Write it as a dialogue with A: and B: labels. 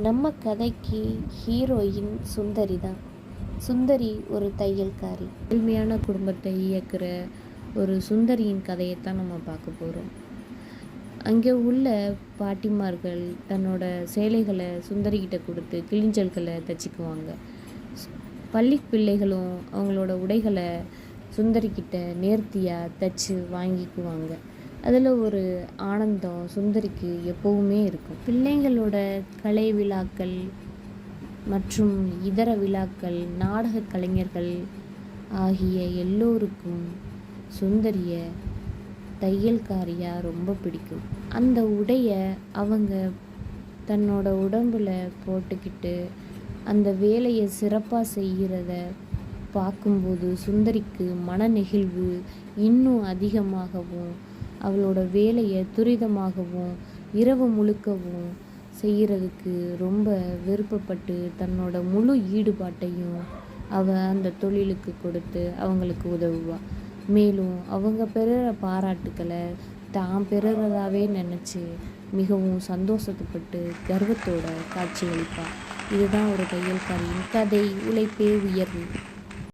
A: நம்ம கதைக்கு ஹீரோயின் சுந்தரி தான். சுந்தரி ஒரு தையல்காரி. ஏழ்மையான குடும்பத்தை இயக்குற ஒரு சுந்தரியின் கதையைத்தான் நம்ம பார்க்க போகிறோம். அங்கே உள்ள பாட்டிமார்கள் தன்னோட சேலைகளை சுந்தரிக்கிட்ட கொடுத்து கிழிஞ்சல்களை தைச்சிக்குவாங்க. பள்ளி பிள்ளைகளும் அவங்களோட உடைகளை சுந்தரிக்கிட்ட நேர்த்தியாக தைச்சி வாங்கிக்குவாங்க. அதில் ஒரு ஆனந்தம் சுந்தரிக்கு எப்போவுமே இருக்கும். பிள்ளைங்களோட கலை விழாக்கள் மற்றும் இதர விழாக்கள், நாடக கலைஞர்கள் ஆகிய எல்லோருக்கும் சுந்தரியை தையல்காரியாக ரொம்ப பிடிக்கும். அந்த உடையை அவங்க தன்னோட உடம்பில் போட்டுக்கிட்டு அந்த வேலையை சிறப்பாக செய்கிறத பார்க்கும்போது சுந்தரிக்கு மன நெகிழ்வு இன்னும் அதிகமாகவும், அவளோட வேலையை துரிதமாகவும் இரவு முழுக்கவும் செய்கிறதுக்கு ரொம்ப விருப்பப்பட்டு தன்னோட முழு ஈடுபாட்டையும் அந்த தொழிலுக்கு கொடுத்து அவங்களுக்கு உதவுவாள். மேலும் அவங்க பெறுகிற பாராட்டுக்களை தான் பெறுறதாவே நினச்சி மிகவும் சந்தோஷப்பட்டு கர்வத்தோட காட்சியளிப்பாள். இதுதான் ஒரு தையல்காரியின் கதை. உழைப்பே உயர்வு.